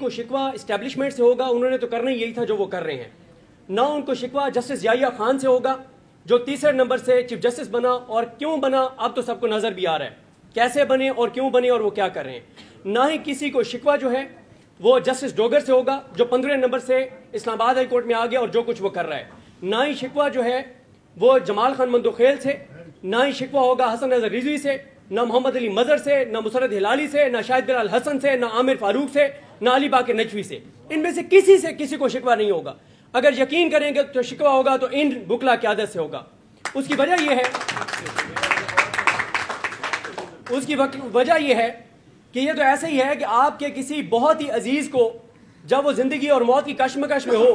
کو شکوہ اسٹیبلشمنٹ سے ہوگا, انہوں نے تو کرنا ہی یہی تھا جو وہ کر رہے ہیں. نہ ان کو شکوہ جسٹس یحییٰ خان سے ہوگا جو تیسرے نمبر سے چیف جسٹس بنا, اور کیوں بنا اب تو سب کو نظر بھی آ رہا ہے کیسے بنے اور کیوں بنے اور وہ کیا کر رہے ہیں. نہ ہی کسی کو شکوہ جو ہے وہ جسٹس ڈوگر سے ہوگا جو 15 نمبر سے اسلام آباد ہائی کورٹ میں آ گیا اور جو کچھ وہ کر رہا ہے. نہ ہی شکوہ جو ہے وہ جمال خان مندوخیل سے, نہ ہی شکوہ ہوگا حسن نظر رضوی سے, نہ محمد علی مظہر سے, نہ مسرت ہلالی سے, نہ شاہد بلال حسن سے, نہ عامر فاروق سے, نہ علی باقر نجوی سے. ان میں سے کسی کو شکوہ نہیں ہوگا. اگر یقین کریں گے تو شکوہ ہوگا تو ان وکلا قیادت سے ہوگا. اس کی وجہ یہ ہے کہ یہ تو ایسے ہی ہے کہ آپ کے کسی بہت ہی عزیز کو جب وہ زندگی اور موت کی کشمکش میں ہو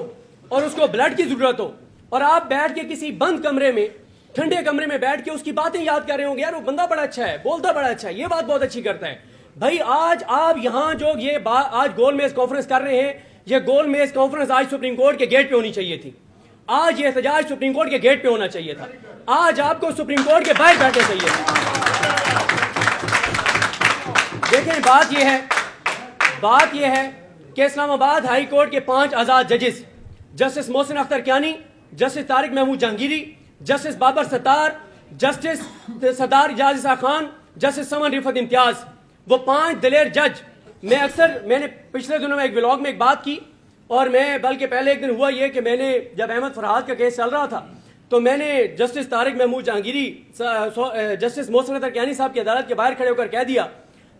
اور اس کو بلڈ کی ضرورت ہو, اور آپ بیٹھ کے کسی بند کمرے میں, ٹھنڈے کمرے میں بیٹھ کے اس کی باتیں یاد کر رہے ہوں گے, یار وہ بندہ بڑا اچھا ہے, بولتا بڑا اچھا ہے, یہ بات بہت اچھی کرتا ہے. بھائی آج آپ یہاں جو یہ بات آج گول میز کانفرنس کر رہے ہیں, یہ گول میز کانفرنس آج سپریم کورٹ کے گیٹ پہ ہونی چاہیے تھی. آج یہ احتجاج سپریم کورٹ کے گیٹ پہ ہونا چاہیے تھا. آج آپ کو سپریم کورٹ کے باہر بیٹھنا چاہیے تھا. دیکھیں بات یہ ہے کہ اسلام آباد ہائی کورٹ کے 5 آزاد ججز, justice Mohsin Akhtar Kayani, justice Tariq Mahmood Jahangiri, justice Babar ستار, جسٹس سردار اعجاز عیسیٰ خان, جسٹس سمن رفعت امتیاز, وہ 5 دلیر جج. میں نے پچھلے دنوں میں ایک ولاگ میں ایک بات کی, اور میں بلکہ پہلے ایک دن ہوا یہ کہ میں نے جب احمد فرحات کا کیس چل رہا تھا تو میں نے جسٹس طارق محمود جہانگیری, جسٹس محسن اختر کیانی صاحب کی عدالت کے باہر کھڑے ہو کر کہہ دیا,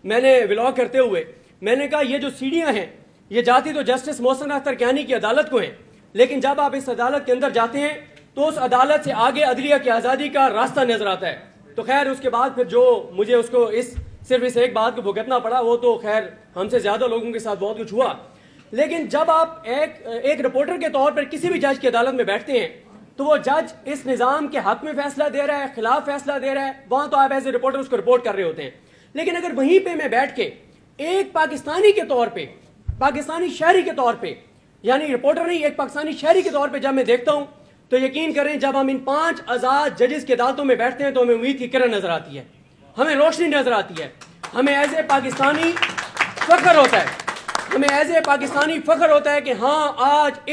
میں نے ولاگ کرتے ہوئے میں نے کہا یہ جو سیڑھیاں ہیں یہ جاتی تو جسٹس محسن اختر کیانی کی عدالت کو ہیں, لیکن جب آپ اس عدالت کے اندر جاتے ہیں تو اس عدالت سے آگے عدلیہ کی آزادی کا راستہ نظر آتا ہے. تو خیر اس کے بعد پھر جو مجھے اس کو صرف اس ایک بات کو بھگتنا پڑا, وہ تو خیر ہم سے زیادہ لوگوں کے ساتھ بہت کچھ ہوا. لیکن جب آپ ایک رپورٹر کے طور پر کسی بھی جج کی عدالت میں بیٹھتے ہیں تو وہ جج اس نظام کے حق میں فیصلہ دے رہا ہے, خلاف فیصلہ دے رہا ہے, وہاں تو آپ ایز اے رپورٹر اس کو رپورٹ کر رہے ہوتے ہیں. لیکن اگر وہیں پہ میں بیٹھ کے ایک پاکستانی کے طور پہ, پاکستانی شہری کے طور پہ, یعنی رپورٹر نہیں ایک پاکستانی شہری کے طور پہ جب میں دیکھتا ہوں تو یقین کریں جب ہم ان 5 آزاد ججز کی عدالتوں میں بیٹھتے ہیں تو ہمیں امید کی کرن نظر آتی ہے, ہمیں روشنی نظر آتی ہے, ہمیں ایز اے پاکستانی فخر ہوتا ہے, ہمیں ایز اے پاکستانی فخر ہوتا ہے کہ ہاں آج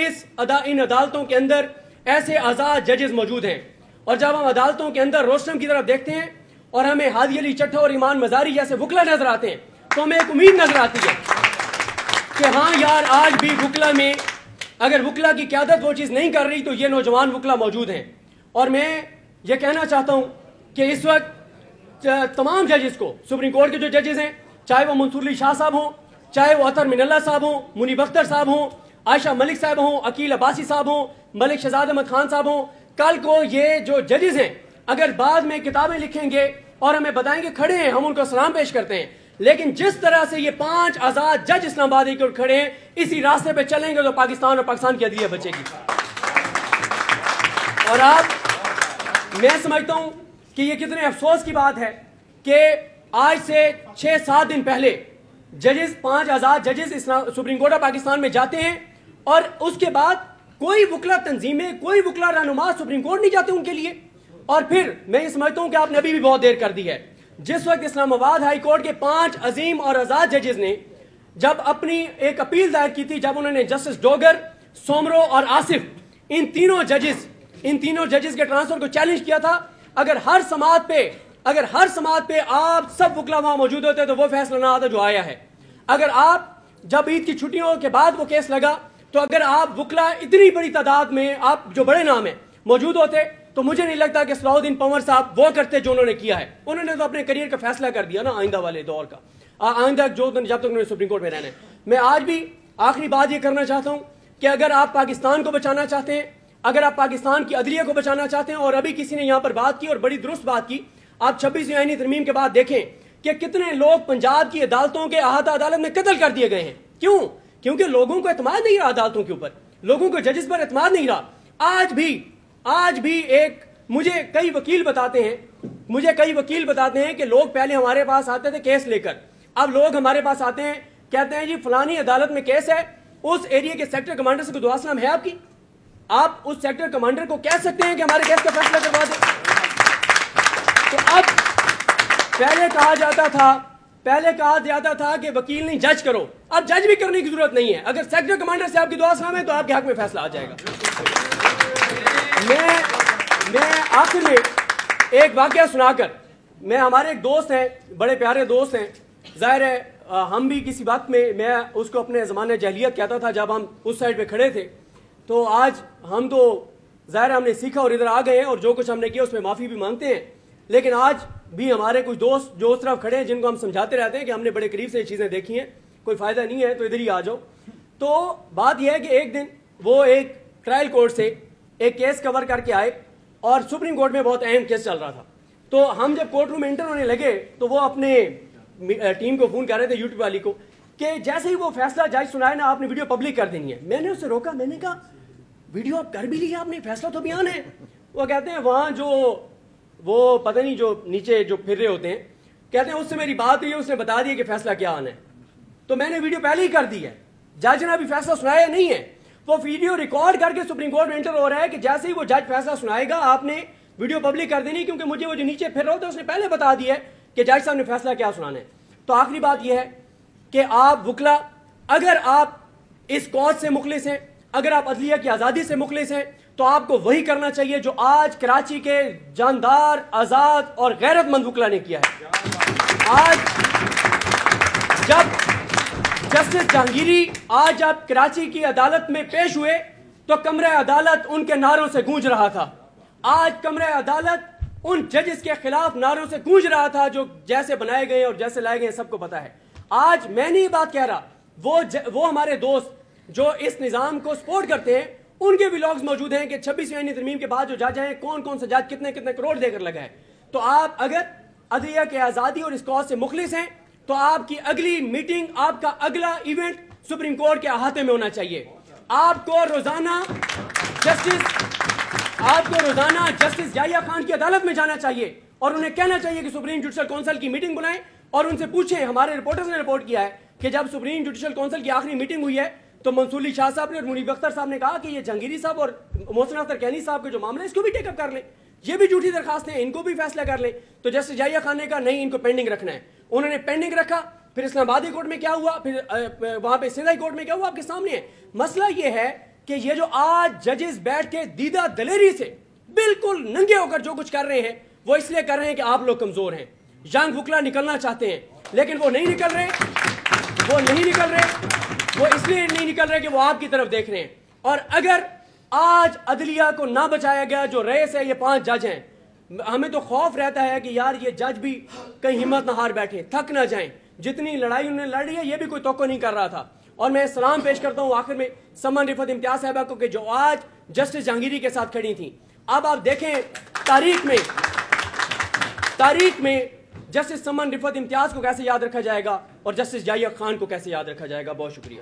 ان عدالتوں کے اندر ایسے آزاد ججز موجود ہیں. اور جب ہم عدالتوں کے اندر روشنم کی طرف دیکھتے ہیں اور ہمیں ہادی علی چٹھا اور ایمان مزاری جیسے وکلا نظر آتے ہیں تو ہمیں ایک امید نظر آتی ہے کہ ہاں یار آج بھی وکلا میں اگر وکلا کی قیادت وہ چیز نہیں کر رہی تو یہ نوجوان وکلا موجود ہیں. اور میں یہ کہنا چاہتا ہوں کہ اس وقت تمام ججز کو, سپریم کورٹ کے جو ججز ہیں, چاہے وہ منصور علی شاہ صاحب ہوں, چاہے وہ اطہر من اللہ صاحب ہوں, منیب اختر صاحب ہوں, عائشہ ملک صاحب ہوں, عقیل عباسی صاحب ہوں, ملک شہزاد احمد خان صاحب ہوں, کل کو یہ جو ججز ہیں اگر بعد میں کتابیں لکھیں گے اور ہمیں بتائیں گے کھڑے ہیں, ہم ان کو سلام پیش کرتے ہیں, لیکن جس طرح سے یہ 5 آزاد جج اسلام آباد کے کھڑے ہیں اسی راستے پہ چلیں گے تو پاکستان اور پاکستان کی عدلیہ بچے گی. اور میں سمجھتا ہوں کہ یہ کتنے افسوس کی بات ہے کہ آج سے 6-7 دن پہلے ججز 5 آزاد ججز سپریم کورٹ آف پاکستان میں جاتے ہیں اور اس کے بعد کوئی وکلا تنظیمیں, کوئی وکلا رہنما سپریم کورٹ نہیں جاتے ان کے لیے. اور پھر میں یہ سمجھتا ہوں کہ آپ نے ابھی بھی بہت دیر کر دی ہے. جس وقت اسلام آباد ہائی کورٹ کے 5 عظیم اور آزاد ججز نے جب اپنی ایک اپیل دائر کی تھی, جب انہوں نے جسٹس ڈوگر, سومرو اور آصف ان تینوں ججز کے ٹرانسفر کو چیلنج کیا تھا, اگر ہر سماعت پہ آپ سب وکلا وہاں موجود ہوتے تو وہ فیصلہ نہ آتا جو آیا ہے. اگر آپ جب عید کی چھٹیوں کے بعد وہ کیس لگا تو اگر آپ وکلا اتنی بڑی تعداد میں آپ جو بڑے نام ہیں موجود ہوتے تو مجھے نہیں لگتا کہ صلاح الدین پنور صاحب وہ کرتے جو انہوں نے کیا ہے. انہوں نے تو اپنے کریئر کا فیصلہ کر دیا نا آئندہ والے دور کا, آئندہ جب تک انہوں نے سپریم کورٹ میں رہنا ہے. میں آج بھی آخری بات یہ کرنا چاہتا ہوں کہ اگر آپ پاکستان کو بچانا چاہتے ہیں, اگر آپ پاکستان کی عدلیہ کو بچانا چاہتے ہیں, اور ابھی کسی نے یہاں پر بات کی اور بڑی درست بات کی, آپ 26ویں آئینی ترمیم کے بعد دیکھیں کہ کتنے لوگ پنجاب کی عدالتوں کے احاطہ عدالت میں قتل کر دیے گئے ہیں. کیوں؟ کیونکہ لوگوں کو اعتماد نہیں رہا عدالتوں کے اوپر, لوگوں کو ججز پر اعتماد نہیں رہا. آج بھی مجھے کئی وکیل بتاتے ہیں کہ لوگ پہلے ہمارے پاس آتے تھے کیس لے کر, اب لوگ ہمارے پاس آتے ہیں کہتے ہیں جی فلانی عدالت میں کیس ہے, اس ایریا کے سیکٹر کمانڈر سے کوئی دعا سلام ہے آپ کی؟ آپ اس سیکٹر کمانڈر کو کہہ سکتے ہیں کہ ہمارے کیس کا فیصلہ کروا دیں؟ تو اب پہلے کہا جاتا تھا پہلے کہا جاتا تھا کہ وکیل نہیں جج کرو، اب جج بھی کرنے کی ضرورت نہیں ہے. اگر سیکٹر کمانڈر سے آپ کی دعا سلام ہے تو آپ کے حق میں فیصلہ آ جائے گا. میں آخر میں ایک واقعہ سنا کر، میں ہمارے ایک دوست ہیں، بڑے پیارے دوست ہیں، ظاہر ہے ہم بھی کسی وقت میں اس کو اپنے زمانے جاہلیت کہتا تھا جب ہم اس سائڈ پہ کھڑے تھے. تو آج ہم تو ظاہر ہم نے سیکھا اور ادھر آ گئے ہیں اور جو کچھ ہم نے کیا اس میں معافی بھی مانگتے ہیں. لیکن آج بھی ہمارے کچھ دوست جو اس طرف کھڑے ہیں جن کو ہم سمجھاتے رہتے ہیں کہ ہم نے بڑے قریب سے یہ چیزیں دیکھی ہیں، کوئی فائدہ نہیں ہے تو ادھر ہی آ جاؤ. تو بات یہ ہے کہ ایک دن وہ ایک ٹرائل کورٹ سے ایک کیس کور کر کے آئے اور سپریم کورٹ میں بہت اہم کیس چل رہا تھا. تو ہم جب کورٹ روم میں انٹر ہونے لگے تو وہ اپنے ٹیم کو فون کر رہے تھے، یوٹیوب والی کو، کہ جیسے ہی وہ فیصلہ جج سنائے نا آپ نے ویڈیو پبلک کر دینی ہے. میں نے اسے روکا، میں نے کہا ویڈیو آپ کر بھی لی آپ نے، فیصلہ تو بیان ہے. وہ کہتے ہیں وہاں جو وہ پتہ نہیں جو نیچے جو پھر رہے ہوتے ہیں، کہتے ہیں اس سے میری بات ہوئی ہے، اس نے بتا دیا کہ فیصلہ کیا آنا ہے. تو میں نے ویڈیو پہلے ہی کر دی ہے، جج نے ابھی فیصلہ سنایا نہیں ہے. وہ ویڈیو ریکارڈ کر کے سپریم کورٹ میں انٹر ہو رہا ہے کہ جیسے ہی وہ جج فیصلہ سنائے گا آپ نے ویڈیو پبلک کر دینی، کیونکہ مجھے وہ جو نیچے پھر رہا ہوتا ہے اس نے پہلے بتا دیا ہے کہ جج صاحب نے فیصلہ کیا سنانا ہے. تو آخری بات یہ ہے کہ آپ وکلا، اگر آپ اس کاز سے مخلص ہیں، اگر آپ عدلیہ کی آزادی سے مخلص ہیں، تو آپ کو وہی کرنا چاہیے جو آج کراچی کے جاندار، آزاد اور غیرت مند وکلا نے کیا ہے. آج جب جسٹس جہانگیری آج آپ کراچی کی عدالت میں پیش ہوئے تو کمرہ عدالت ان کے نعروں سے گونج رہا تھا. آج کمرہ عدالت ان ججز کے خلاف نعروں سے گونج رہا تھا جو جیسے بنائے گئے اور جیسے لائے گئے سب کو پتا ہے. آج میں نہیں بات کہہ رہا، وہ ہمارے دوست جو اس نظام کو سپورٹ کرتے ہیں ان کے ولاگز موجود ہیں کہ 26ویں آئینی ترمیم کے بعد جو جج ہیں کون کون سے جج کتنے کتنے کروڑ دے کر لگا ہے. تو آپ اگر عدلیہ کے آزادی اور اس کاز سے مخلص ہیں تو آپ کی اگلی میٹنگ، آپ کا اگلا ایونٹ سپریم کورٹ کے احاطے میں ہونا چاہیے. آپ کو روزانہ جسٹس یحییٰ خان کی عدالت میں جانا چاہیے اور انہیں کہنا چاہیے کہ سپریم جوڈیشل کونسل کی میٹنگ بلائیں اور ان سے پوچھیں. ہمارے رپورٹرز نے رپورٹ کیا ہے کہ جب سپریم جوڈیشل کونسل کی آخری میٹنگ ہوئی ہے تو منصور علی شاہ صاحب نے اور منیب اختر صاحب نے کہا کہ یہ جہانگیری صاحب اور محسن اختر کینی صاحب کے جو معاملہ ہے اس کو بھی ٹیک اپ کر لیں، یہ بھی جھوٹی درخواستیں ہیں، ان کو بھی فیصلہ کر لیں. تو جسٹس یحییٰ خان نے کہا نہیں، ان کو پینڈنگ رکھنا ہے. انہوں نے پینڈنگ رکھا. پھر اسلام آبادی کورٹ میں کیا ہوا، پھر وہاں پہ سندھ ہائی کورٹ میں کیا ہوا، آپ کے سامنے ہے. مسئلہ یہ ہے کہ یہ جو آج ججز بیٹھ کے دیدہ دلیری سے بالکل ننگے ہو کر جو کچھ کر رہے ہیں وہ اس لیے کر رہے ہیں کہ آپ لوگ کمزور ہیں. ینگ وکلا نکلنا چاہتے ہیں لیکن وہ نہیں نکل رہے، وہ اس لیے نہیں نکل رہے کہ وہ آپ کی طرف دیکھ رہے ہیں. اور اگر آج عدلیہ کو نہ بچایا گیا، جو رئیس ہے یہ 5 جج ہیں، ہمیں تو خوف رہتا ہے کہ یار یہ جج بھی کہیں ہمت نہ ہار بیٹھیں، تھک نہ جائیں. جتنی لڑائی انہوں نے لڑی ہے یہ بھی کوئی توقع نہیں کر رہا تھا. اور میں سلام پیش کرتا ہوں آخر میں سمن رفعت امتیاز صاحبہ کو کہ جو آج جسٹس جہانگیری کے ساتھ کھڑی تھیں. اب آپ دیکھیں تاریخ میں جسٹس سمن رفعت امتیاز کو کیسے یاد رکھا جائے گا اور جسٹس یحییٰ خان کو کیسے یاد رکھا جائے گا. بہت شکریہ.